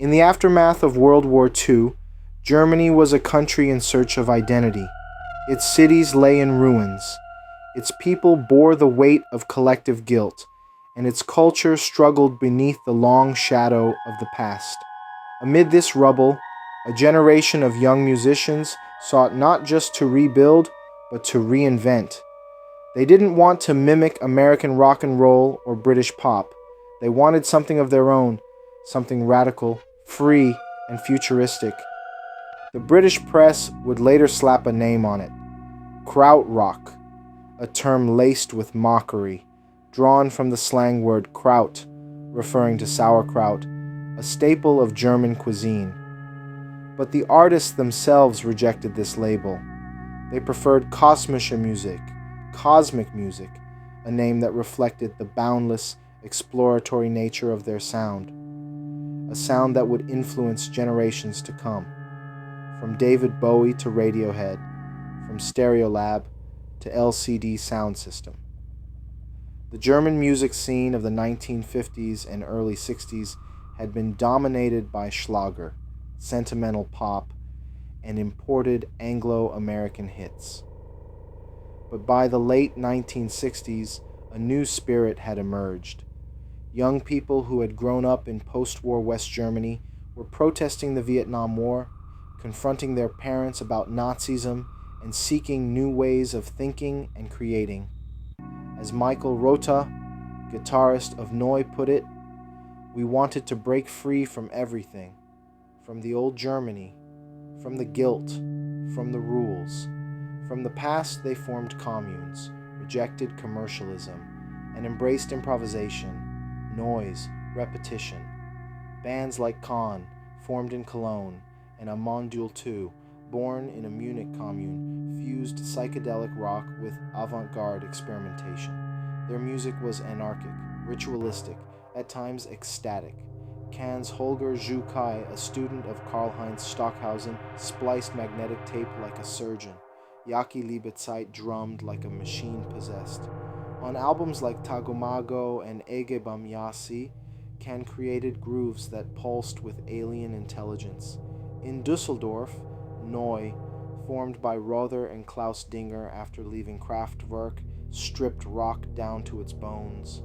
In the aftermath of World War II, Germany was a country in search of identity. Its cities lay in ruins. Its people bore the weight of collective guilt, and its culture struggled beneath the long shadow of the past. Amid this rubble, a generation of young musicians sought not just to rebuild, but to reinvent. They didn't want to mimic American rock and roll or British pop. They wanted something of their own, something radical, free, and futuristic. The British press would later slap a name on it: Krautrock, a term laced with mockery, drawn from the slang word Kraut, referring to sauerkraut, a staple of German cuisine. But the artists themselves rejected this label. They preferred Kosmische music, cosmic music, a name that reflected the boundless, exploratory nature of their sound, a sound that would influence generations to come. From David Bowie to Radiohead, from Stereolab to LCD Sound System. The German music scene of the 1950s and early 60s had been dominated by Schlager, sentimental pop, and imported Anglo-American hits. But by the late 1960s, a new spirit had emerged. Young people who had grown up in post-war West Germany were protesting the Vietnam War, confronting their parents about Nazism, and seeking new ways of thinking and creating. As Michael Rota, guitarist of Neu, put it, we wanted to break free from everything, from the old Germany, from the guilt, from the rules. From the past, they formed communes, rejected commercialism, and embraced improvisation, noise, repetition. Bands like Kahn, formed in Cologne, and Amandul II, born in a Munich commune, fused psychedelic rock with avant-garde experimentation. Their music was anarchic, ritualistic, at times ecstatic. Cahn's Holger Zhu-Kai, a student of Karl-Heinz Stockhausen, spliced magnetic tape like a surgeon. Yaki Liebezeit drummed like a machine possessed. On albums like Tagomago and Ege Bam Yasi, Kahn created grooves that pulsed with alien intelligence. In Dusseldorf, Neu, formed by Rother and Klaus Dinger after leaving Kraftwerk, stripped rock down to its bones.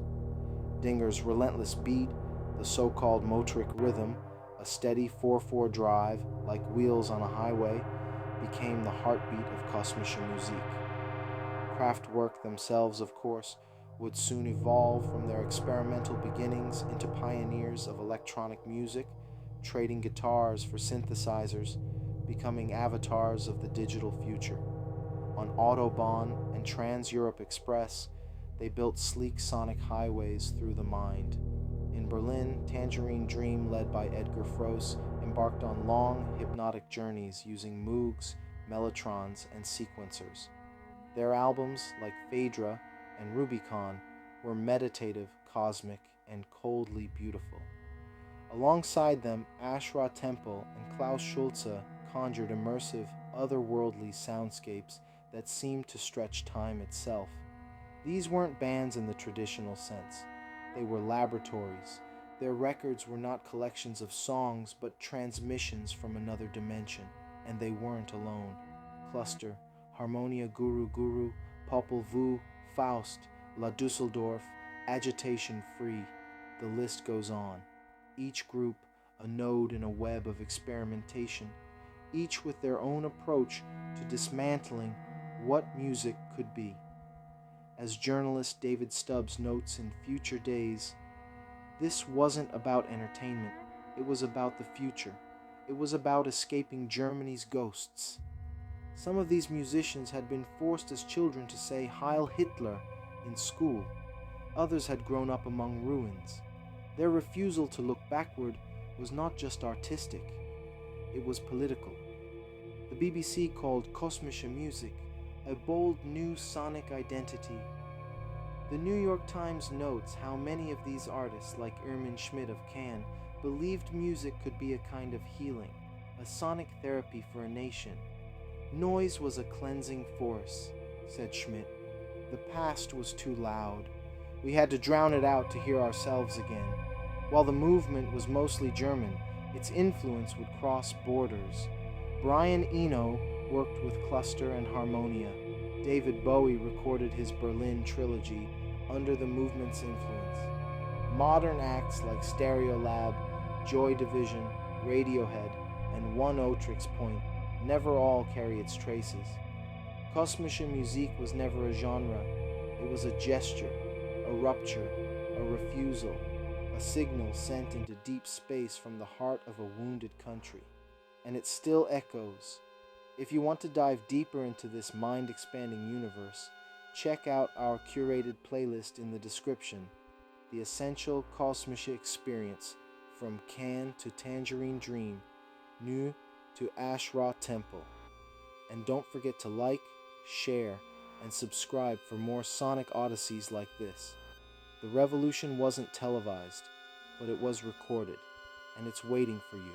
Dinger's relentless beat, the so-called motoric rhythm, a steady 4/4 drive, like wheels on a highway, became the heartbeat of Kosmische Musik. Kraftwerk themselves, of course, would soon evolve from their experimental beginnings into pioneers of electronic music, trading guitars for synthesizers, becoming avatars of the digital future. On Autobahn and Trans-Europe Express, they built sleek sonic highways through the mind. In Berlin, Tangerine Dream, led by Edgar Froese, embarked on long, hypnotic journeys using Moogs, mellotrons, and sequencers. Their albums, like Phaedra and Rubicon, were meditative, cosmic, and coldly beautiful. Alongside them, Ashra Temple and Klaus Schulze conjured immersive, otherworldly soundscapes that seemed to stretch time itself. These weren't bands in the traditional sense. They were laboratories. Their records were not collections of songs, but transmissions from another dimension, and they weren't alone. Cluster, Harmonia Guru Guru, Popol Vuh, Faust, La Dusseldorf, Agitation Free. The list goes on. Each group a node in a web of experimentation, each with their own approach to dismantling what music could be. As journalist David Stubbs notes in Future Days, this wasn't about entertainment, it was about the future. It was about escaping Germany's ghosts. Some of these musicians had been forced as children to say Heil Hitler in school. Others had grown up among ruins. Their refusal to look backward was not just artistic, it was political. The BBC called Kosmische Musik a bold new sonic identity. The New York Times notes how many of these artists, like Irmin Schmidt of Cannes, believed music could be a kind of healing, a sonic therapy for a nation. Noise was a cleansing force, said Schmidt. The past was too loud. We had to drown it out to hear ourselves again. While the movement was mostly German, Its influence would cross borders. Brian Eno worked with Cluster and Harmonia. David Bowie recorded his Berlin trilogy under the movement's influence. Modern acts like Stereolab, Joy Division, Radiohead, and One Otrix Point never all carry its traces. Kosmische music was never a genre. It was a gesture, a rupture, a refusal, a signal sent into deep space from the heart of a wounded country. And it still echoes. If you want to dive deeper into this mind-expanding universe, check out our curated playlist in the description, The Essential Kosmische Experience, from Can to Tangerine Dream, Nu to Ashra Temple. And don't forget to like, share, and subscribe for more sonic odysseys like this. The revolution wasn't televised, but it was recorded, and it's waiting for you.